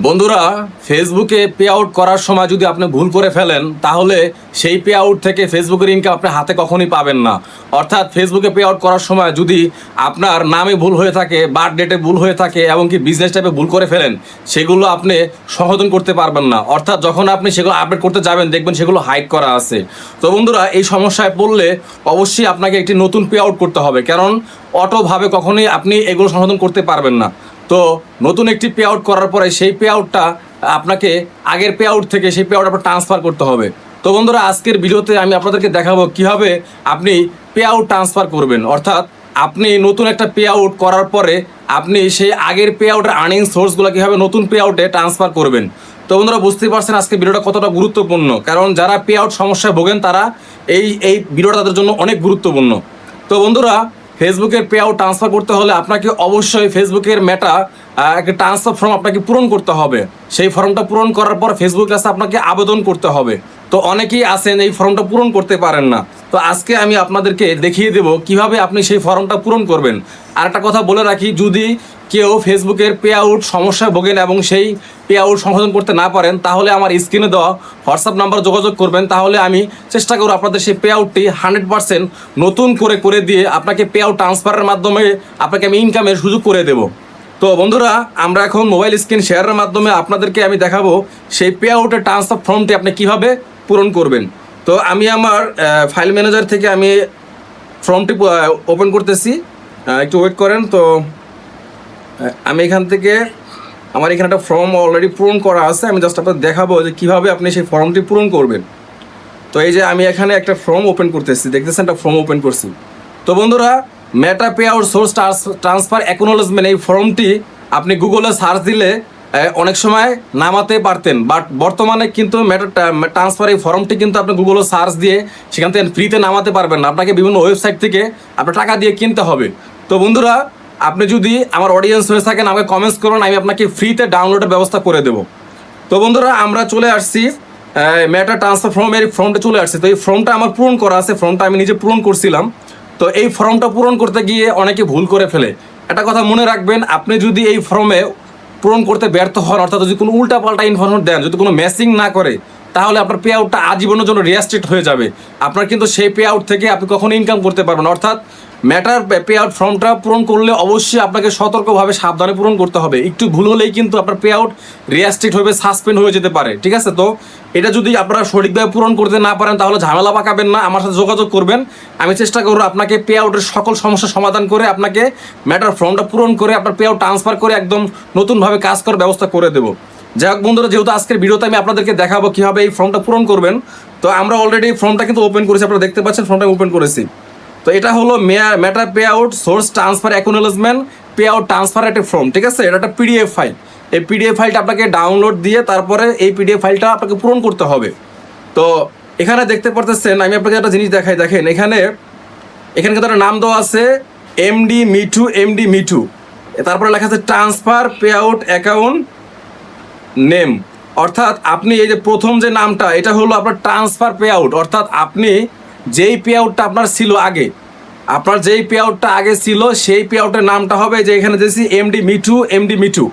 বন্ধুরা, ফেসবুকে pay out করার সময় যদি আপনি ভুল করে ফেলেন তাহলে সেই পে আউট থেকে ফেসবুকের ইনকাম আপনি হাতে কখনোই পাবেন না। অর্থাৎ ফেসবুকে পে আউট করার সময় যদি আপনার নামে ভুল হয়ে থাকে, বার্থ ডেটে ভুল হয়ে থাকে এবং কি বিজনেস টাইপে ভুল করে ফেলেন, সেগুলো আপনি সংশোধন করতে পারবেন না। অর্থাৎ যখন আপনি সেগুলো আপডেট করতে যাবেন দেখবেন সেগুলো হাইড করা আছে। তো বন্ধুরা, এই সমস্যায় পড়লে অবশ্যই আপনাকে একটি নতুন পে আউট করতে হবে, কারণ অটোভাবে কখনোই আপনি এগুলো সংশোধন করতে পারবেন না। তো নতুন একটি পে আউট করার পরে সেই পে আউটটা আপনাকে আগের পে আউট থেকে সেই পে আউট আপনার ট্রান্সফার করতে হবে। তো বন্ধুরা, আজকের ভিডিওতে আমি আপনাদেরকে দেখাবো কিভাবে আপনি পে আউট ট্রান্সফার করবেন। অর্থাৎ আপনি নতুন একটা পে আউট করার পরে আপনি সেই আগের পে আউটের আর্নিং সোর্সগুলো কীভাবে নতুন পে আউটে ট্রান্সফার করবেন। তো বন্ধুরা, বুঝতেই পারছেন আজকে ভিডিওটা কতটা গুরুত্বপূর্ণ, কারণ যারা পে আউট সমস্যায় ভোগেন তারা এই ভিডিওটা তাদের জন্য অনেক গুরুত্বপূর্ণ। তো বন্ধুরা, ফেসবুকের পে আউট ট্রান্সফার করতে হলে আপনাকে অবশ্যই ফেসবুকের মেটা একটা ট্রান্সফার ফর্ম আপনাকে পূরণ করতে হবে। সেই ফর্মটা পূরণ করার পর ফেসবুক কাছে আপনাকে আবেদন করতে হবে। তো অনেকেই আছেন এই ফর্মটা পূরণ করতে পারেন না। তো আজকে আমি আপনাদেরকে দেখিয়ে দেব কিভাবে আপনি সেই ফর্মটা পূরণ করবেন। আর একটা কথা বলে রাখি, যদি কেউ ফেসবুকের পে আউট সমস্যায় ভোগেন এবং সেই পে আউট সংশোধন করতে না পারেন, তাহলে আমার স্ক্রিনে দেওয়া হোয়াটসঅ্যাপ নাম্বার যোগাযোগ করবেন, তাহলে আমি চেষ্টা করব আপনাদের সেই পে আউটটি 100% নতুন করে দিয়ে আপনাকে পে আউট ট্রান্সফারের মাধ্যমে আপনাকে আমি ইনকামের সুযোগ করে দেব। তো বন্ধুরা, আমরা এখন মোবাইল স্ক্রিন শেয়ারের মাধ্যমে আপনাদেরকে আমি দেখাবো সেই পে আউটের ট্রান্সফার ফর্মটি আপনি কিভাবে পূরণ করবেন। তো আমি আমার ফাইল ম্যানেজার থেকে আমি ফর্মটি ওপেন করতেছি, একটু ওয়েট করেন। তো আমি এখান থেকে আমার এখানে একটা ফর্ম অলরেডি পূরণ করা আছে, আমি জাস্ট আপনাদের দেখাবো যে কীভাবে আপনি সেই ফর্মটি পূরণ করবেন। তো এই যে আমি এখানে একটা ফর্ম ওপেন করতেছি, দেখতেছেন একটা ফর্ম ওপেন করছি। তো বন্ধুরা, Meta pay out source transfer acknowledgement এই ফর্মটি আপনি গুগলে সার্চ দিলে অনেক সময় নামাতে পারতেন, বাট বর্তমানে কিন্তু মেটা ট্রান্সফার এই ফর্মটি কিন্তু আপনি গুগলে সার্চ দিয়ে সেখান থেকে ফ্রিতে নামাতে পারবেন না, আপনাকে বিভিন্ন ওয়েবসাইট থেকে আপনার টাকা দিয়ে কিনতে হবে। তো বন্ধুরা, আপনি যদি আমার অডিয়েন্স হয়ে থাকেন আমাকে কমেন্টস করুন, আমি আপনাকে ফ্রিতে ডাউনলোডের ব্যবস্থা করে দেবো। তো বন্ধুরা, আমরা চলে আসছি মেটা ট্রান্সফার ফর্মটা চলে আসছে। তো এই ফর্মটা আমার পূরণ করা আছে, ফর্মটা আমি নিজে পূরণ করছিলাম। তো এই ফর্মটা পূরণ করতে গিয়ে অনেকে ভুল করে ফেলে। একটা কথা মনে রাখবেন, আপনি যদি এই ফর্মে পূরণ করতে ব্যর্থ হন, অর্থাৎ যদি কোনো উল্টাপাল্টা ইনফরমেশন দেন, যদি কোনো ম্যাচিং না করে, তাহলে আপনার পে আউটটা আজীবনের জন্য রিয়াস্ট্রিক্ট হয়ে যাবে। আপনার কিন্তু সেই পে আউট থেকে আপনি কখনো ইনকাম করতে পারবেন। অর্থাৎ ম্যাটার পে আউট ফর্মটা পূরণ করলে অবশ্যই আপনাকে সতর্কভাবে সাবধানে পূরণ করতে হবে। একটু ভুল হলেই কিন্তু আপনার পে আউট রিয়াস্ট্রিক্ট হবে, সাসপেন্ড হয়ে যেতে পারে। ঠিক আছে? তো এটা যদি আপনারা সঠিকভাবে পূরণ করতে না পারেন তাহলে ঝামেলা পাকাবেন না, আমার সাথে যোগাযোগ করবেন। আমি চেষ্টা করবো আপনাকে পে আউটের সকল সমস্যার সমাধান করে আপনাকে ম্যাটার ফর্মটা পূরণ করে আপনার পে আউট ট্রান্সফার করে একদম নতুনভাবে কাজ করার ব্যবস্থা করে দেবো। যাই হোক বন্ধুরা, যেহেতু আজকের ভিডিওতে আমি আপনাদেরকে দেখাবো কীভাবে এই ফর্মটা পূরণ করবেন, তো আমরা অলরেডি ফর্মটা কিন্তু ওপেন করেছি, আপনারা দেখতে পাচ্ছেন ফর্মটা ওপেন করেছি। তো এটা হলো Meta pay out source transfer acknowledgement pay out transfer একটা ফর্ম। ঠিক আছে? এটা একটা পিডিএফ ফাইল। এই পিডিএফ ফাইলটা আপনাকে ডাউনলোড দিয়ে তারপরে এই পিডিএফ ফাইলটা আপনাকে পূরণ করতে হবে। তো এখানে দেখতে পারতেছেন, আমি আপনাকে একটা জিনিস দেখাই, দেখেন এখানে কিন্তু একটা নাম দেওয়া আছে এমডি মিঠু, তারপরে লেখা আছে transfer pay out account name. অর্থাৎ আপনি এই যে প্রথম যে নামটা, এটা হলো আপনার ট্রান্সফার পে আউট। অর্থাৎ আপনি যেই পে আউটটা আপনার ছিল আগে, আপনার যেই পে আউটটা আগে ছিল সেই পে আউটের নামটা হবে যে এখানে দিয়েছি এমডি মিঠু,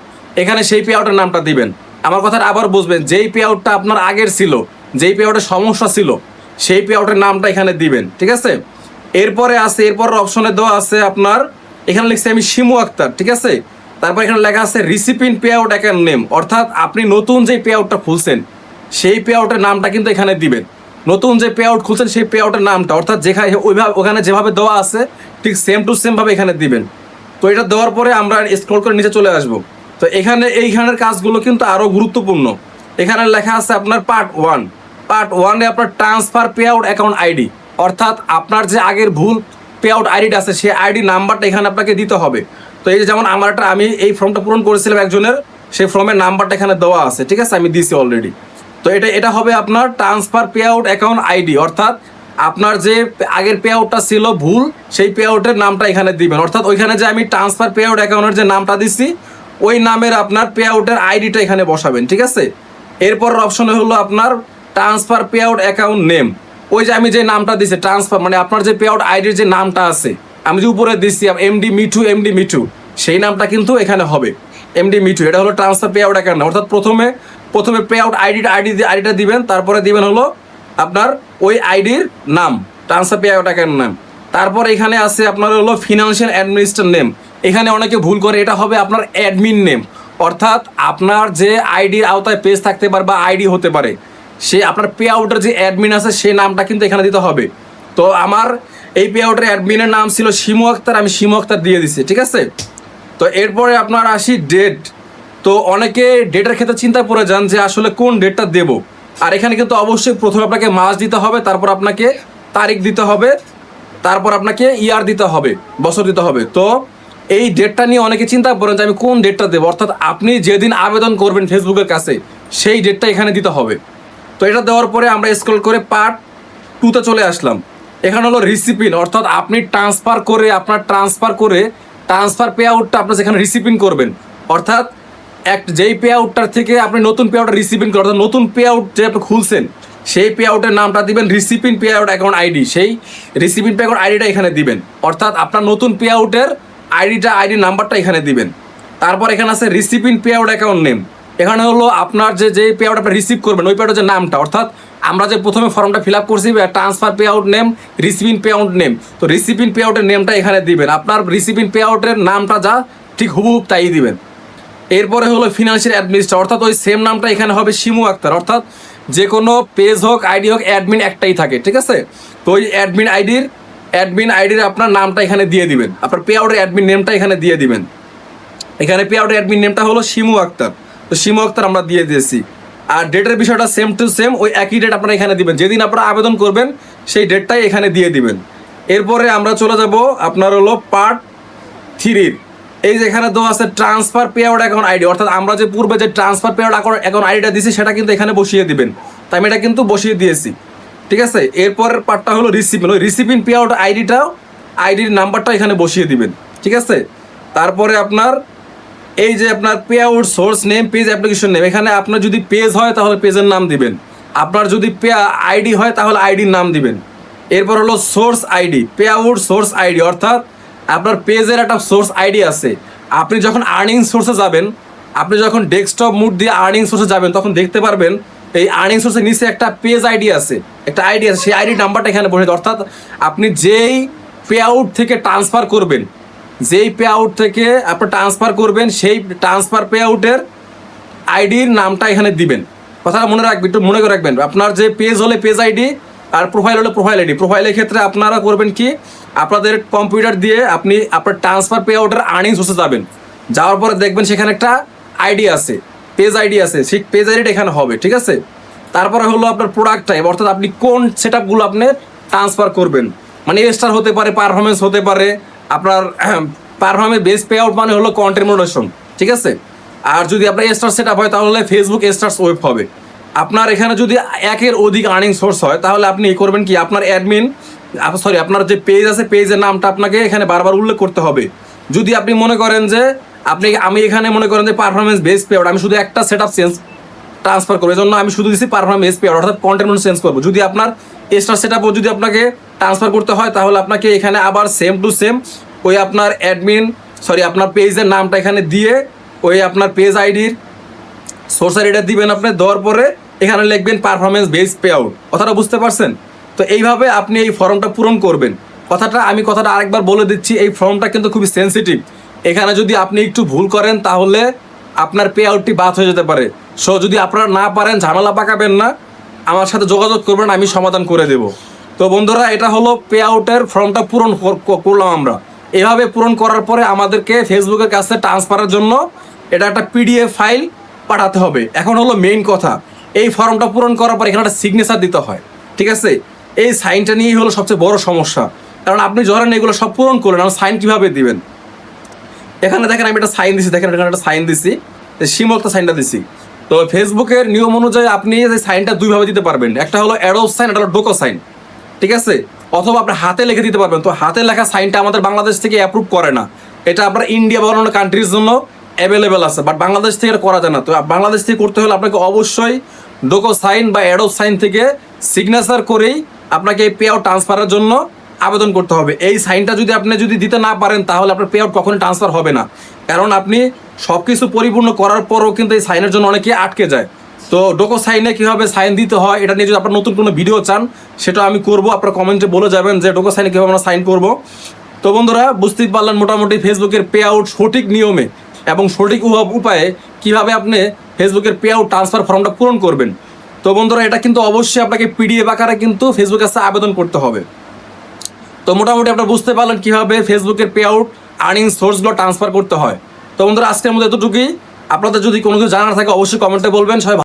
এখানে সেই পে আউটের নামটা দিবেন। আমার কথাটা আবার বুঝবেন, যেই পে আউটটা আপনার আগের ছিল, যেই পে আউটের সমস্যা ছিল, সেই পে আউটের নামটা এখানে দিবেন। ঠিক আছে? এরপরে অপশনে দেওয়া আছে আপনার, এখানে লিখছি আমি শিমু আক্তার। ঠিক আছে? তারপর এখানে লেখা আছে recipient pay out account name. অর্থাৎ আপনি নতুন যে পে আউটটা খুলছেন সেই পে আউটের নামটা কিন্তু এখানে দিবেন। নতুন যে পে আউট খুলছেন সেই পে আউটের নামটা, অর্থাৎ যেখানে ওখানে যেভাবে দেওয়া আছে ঠিক সেম টু সেমভাবে এখানে দিবেন। তো এটা দেওয়ার পরে আমরা স্ক্রল করে নিচে চলে আসব। তো এইখানের কাজগুলো কিন্তু আরও গুরুত্বপূর্ণ। এখানে লেখা আছে আপনার পার্ট ওয়ানে আপনার transfer pay out account ID. অর্থাৎ আপনার যে আগের ভুল পে আউট আইডিটা আছে সেই আইডি নাম্বারটা এখানে আপনাকে দিতে হবে। তো এই যে যেমন আমি এই ফর্মটা পূরণ করেছিলাম একজনের, সেই ফর্মের নাম্বারটা এখানে দেওয়া আছে। ঠিক আছে? আমি দিয়েছি অলরেডি। তো এটা হবে আপনার transfer pay out account ID. অর্থাৎ আপনার যে আগের পে আউটটা ছিল ভুল, সেই পে আউটের নামটা এখানে দিবেন। অর্থাৎ ওইখানে যে আমি ট্রান্সফার পে আউট অ্যাকাউন্টের যে নামটা দিচ্ছি ওই নামের আপনার পে আউটের আইডিটা এখানে বসাবেন। ঠিক আছে? এরপর অপশনে হলো আপনার transfer pay out account name. ওই যে আমি যে নামটা দিচ্ছি ট্রান্সফার, মানে আপনার যে পে আউট আইডির যে নামটা আছে, আমি যে উপরে দিচ্ছি এমডি মিঠু, সেই নামটা কিন্তু এখানে হবে। এমডি মিঠু, এটা হলো ট্রান্সফার পে আউট অ্যাকাউন্ট। অর্থাৎ প্রথমে পে আউট আইডিটা দিবেন, তারপরে দিবেন হলো আপনার ওই আইডির নাম, ট্রান্সফার পে আউট অ্যাকাউন্ট নাম। তারপর এখানে আছে আপনার হলো ফিনান্সিয়াল অ্যাডমিনিস্ট্রেটর নেম। এখানে অনেকে ভুল করে, এটা হবে আপনার অ্যাডমিন নেম। অর্থাৎ আপনার যে আইডির আওতায় পেজ থাকতে পারে বা আইডি হতে পারে, সে আপনার পে আউটের যে অ্যাডমিন আছে সেই নামটা কিন্তু এখানে দিতে হবে। তো আমার এই পে আউটের অ্যাডমিনের নাম ছিল শিমু আক্তার, আমি শিমু আক্তার দিয়ে দিছি, ঠিক আছে। তো এরপরে আপনার আসি ডেট। তো অনেকে ডেটের ক্ষেত্রে চিন্তা করে যান যে আসলে কোন ডেটটা দেবো। আর এখানে কিন্তু অবশ্যই প্রথমে আপনাকে মাস দিতে হবে, তারপর আপনাকে তারিখ দিতে হবে, তারপর আপনাকে ইয়ার দিতে হবে, বছর দিতে হবে। তো এই ডেটটা নিয়ে অনেকে চিন্তা করেন যে আমি কোন ডেটটা দেবো। অর্থাৎ আপনি যেদিন আবেদন করবেন ফেসবুকের কাছে সেই ডেটটা এখানে দিতে হবে। তো এটা দেওয়ার পরে আমরা স্ক্রল করে পার্ট 2-তে চলে আসলাম। এখানে হলো রিসিপিন, অর্থাৎ আপনি ট্রান্সফার পে আউটটা আপনার যেখানে রিসিপিন করবেন, অর্থাৎ যেই পে আউটটার থেকে আপনি নতুন পে আউটটা রিসিপিন করেন, অর্থাৎ নতুন পে আউট যে আপনি খুলছেন সেই পে আউটের নামটা দিবেন রিসিপিন পে আউট অ্যাকাউন্ট আইডি, সেই রিসিপিন পে আউট আইডিটা এখানে দিবেন। অর্থাৎ আপনার নতুন পে আউটের আইডি নাম্বারটা এখানে দিবেন। তারপর এখানে আছে রিসিপিন পে আউট অ্যাকাউন্ট নেম। এখানে হলো আপনার যে পে আউট আপনি রিসিভ করবেন ওই পে আউটের যে নামটা, অর্থাৎ আমরা যে প্রথমে ফর্মটা ফিল আপ করছি transfer pay out name, recipient pay out name, তো রিসিপিন পে আউটের নেমটা এখানে দিবেন। আপনার রিসিপিন পে আউটের নামটা যা ঠিক হুবহুব তাই দিবেন। এরপরে হলো ফিনান্সিয়াল অ্যাডমিনিস্ট্রেটর, অর্থাৎ ওই সেম নামটা এখানে হবে শিমু আক্তার। অর্থাৎ যে কোনো পেজ হোক আইডি হোক অ্যাডমিন একটাই থাকে, ঠিক আছে। তো ওই অ্যাডমিন আইডির আপনার নামটা এখানে দিয়ে দিবেন, আপনার পে আউটের অ্যাডমিন নেমটা এখানে দিয়ে দিবেন। এখানে পে আউটের অ্যাডমিন নেমটা হলো শিমু আক্তার, তো শিমু আক্তার আমরা দিয়ে দিয়েছি। আর ডেটের বিষয়টা সেম টু সেম, ওই একই ডেট আপনারা এখানে দিবেন, যেদিন আপনারা আবেদন করবেন সেই ডেটটাই এখানে দিয়ে দিবেন। এরপরে আমরা চলে যাব আপনার হলো পার্ট 3। এই যে এখানে দেওয়া আছে transfer pay out account ID, অর্থাৎ আমরা যে পূর্বে যে ট্রান্সফার পে আউট অ্যাকাউন্ট আইডিটা দিয়েছি সেটা কিন্তু এখানে বসিয়ে দিবেন। তাই আমি এটা কিন্তু বসিয়ে দিয়েছি, ঠিক আছে। এরপরের পার্টটা হলো রিসিপিন, ওই রিসিপিন পে আউট আইডির নাম্বারটা এখানে বসিয়ে দিবেন, ঠিক আছে। তারপরে আপনার এই যে আপনার pay out source name, page application name, এখানে আপনার যদি পেজ হয় তাহলে পেজের নাম দিবেন, আপনার যদি আইডি হয় তাহলে আইডির নাম দিবেন। এরপর হলো source ID, pay out source ID, অর্থাৎ আপনার পেজের একটা সোর্স আইডি আছে। আপনি যখন আর্নিং সোর্সে যাবেন, আপনি যখন ডেস্কটপ মুড দিয়ে আর্নিং সোর্সে যাবেন তখন দেখতে পারবেন এই আর্নিং সোর্সের নিচে একটা পেজ আইডি আছে, একটা আইডি আছে, সেই আইডি নাম্বারটা এখানে বসে। অর্থাৎ আপনি যেই পে আউট থেকে ট্রান্সফার করবেন, সেই ট্রান্সফার পে আউটের আইডির নামটা এখানে দিবেন। কথাটা মনে রাখবেন, একটু মনে করে রাখবেন। আপনার যে পেজ হলে পেজ আইডি আর প্রোফাইল হলে প্রোফাইল আইডি। প্রোফাইলের ক্ষেত্রে আপনারা করবেন কি, আপনাদের কম্পিউটার দিয়ে আপনি আপনার ট্রান্সফার পে আউটের আর্নিং সোর্সে যাবেন, যাওয়ার পরে দেখবেন সেখানে একটা আইডি আছে, পেজ আইডি আছে, সেই পেজ আইডিটা এখানে হবে, ঠিক আছে। তারপরে হলো আপনার প্রোডাক্ট টাইপ, অর্থাৎ আপনি কোন সেট আপগুলো আপনি ট্রান্সফার করবেন, মানে স্টার হতে পারে, পারফরমেন্স হতে পারে। আপনার পারফরমেন্স বেস পে আউট মানে হলো কন্টেন্ট মডারেশন, ঠিক আছে। আর যদি আপনার স্টার সেট আপ হয় তাহলে ফেসবুক স্টার্স ওয়েব হবে। আপনার এখানে যদি একের অধিক আর্নিং সোর্স হয় তাহলে আপনি করবেন কি, আপনার আপনার যে পেজ আছে পেজের নামটা আপনাকে এখানে বারবার উল্লেখ করতে হবে। যদি আপনি মনে করেন যে আমি এখানে মনে করেন যে পারফরমেন্স বেস পে আউট, আমি শুধু একটা সেট আপ ট্রান্সফার করবো, এই জন্য আমি শুধু দিচ্ছি পারফরমেন্স বেস পে আউট, অর্থাৎ কন্টেন্ট চেঞ্জ করবো। যদি আপনার স্টার সেট আপও যদি আপনাকে ট্রান্সফার করতে হয় তাহলে আপনাকে এখানে আবার সেম টু সেম ওই আপনার আপনার পেজের নামটা এখানে দিয়ে ওই আপনার পেজ আইডির সোর্স আইডিটা দিবেন। আপনি দেওয়ার পরে এখানে লিখবেন পারফরমেন্স বেস পে আউট। কথাটা বুঝতে পারছেন? তো এইভাবে আপনি এই ফর্মটা পূরণ করবেন। কথাটা আরেকবার বলে দিচ্ছি, এই ফর্মটা কিন্তু খুবই সেন্সিটিভ। এখানে যদি আপনি একটু ভুল করেন তাহলে আপনার পে আউটটি বাদ হয়ে যেতে পারে। সো যদি আপনারা না পারেন, ঝামেলা পাকাবেন না, আমার সাথে যোগাযোগ করবেন, আমি সমাধান করে দেব। তো বন্ধুরা, এটা হলো পে আউটের ফর্মটা পূরণ করলাম আমরা। এভাবে পূরণ করার পরে আমাদেরকে ফেসবুকের কাছে ট্রান্সফারের জন্য এটা একটা পিডিএফ ফাইল পাঠাতে হবে। এখন হলো মেইন কথা, এই ফর্মটা পূরণ করার পর এখানে একটা সিগনেচার দিতে হয়, ঠিক আছে। এই সাইনটা নিয়েই হলো সবচেয়ে বড় সমস্যা, কারণ আপনি ধরেন এগুলো সব পূরণ করলেন, আর সাইন কীভাবে দিবেন? এখানে দেখেন আমি একটা সাইন দিছি, দেখেন এখানে একটা সাইন দিছি, সীমাক্ত সাইনটা দিছি। তো ফেসবুকের নিয়ম অনুযায়ী আপনি এই সাইনটা দুইভাবে দিতে পারবেন, একটা হলো অ্যাডোব সাইন, একটা হলো ডোকো সাইন, ঠিক আছে। অথবা আপনি হাতে লিখে দিতে পারবেন। তো হাতে লেখা সাইনটা আমাদের বাংলাদেশ থেকে অ্যাপ্রুভ করে না, এটা আপনার ইন্ডিয়া বা অন্যান্য কান্ট্রির জন্য অ্যাভেলেবেল আছে, বাট বাংলাদেশ থেকে এটা করা যায় না। তো বাংলাদেশ থেকে করতে হলে আপনাকে অবশ্যই ডোকো সাইন বা অ্যাডোব সাইন থেকে সিগনেচার করেই আপনাকে এই পে আউট ট্রান্সফারের জন্য আবেদন করতে হবে। এই সাইনটা যদি আপনি দিতে না পারেন তাহলে আপনার পে আউট কখনোই ট্রান্সফার হবে না, কারণ আপনি সব কিছু পরিপূর্ণ করার পরও কিন্তু এই সাইনের জন্য অনেকে আটকে যায়। তো ডোকো সাইনে কীভাবে সাইন দিতে হয় এটা নিয়ে যদি আপনার নতুন কোনো ভিডিও চান সেটা আমি করব, আপনার কমেন্টে বলে যাবেন যে ডোকো সাইনে কীভাবে আমরা সাইন করব। তো বন্ধুরা বুঝতেই পারলেন মোটামুটি ফেসবুকের পে আউট সঠিক নিয়মে এবং সঠিক উপায়ে কীভাবে আপনি ফেসবুকের পে আউট ট্রান্সফার ফর্মটা পূরণ করবেন। তো বন্ধুরা এটা কিন্তু অবশ্যই আপনাকে পিডিএফ আকারে কিন্তু ফেসবুকের কাছে আবেদন করতে হবে। তো মোটামুটি আপনারা বুঝতে পারলেন কীভাবে ফেসবুকের পে আউট আর্নিং সোর্সগুলো ট্রান্সফার করতে হয়। তো বন্ধুরা আজকের মধ্যে এতটুকুই। আপনাদের যদি কোনো কিছু জানার থাকে অবশ্যই কমেন্টে বলবেন। সবাই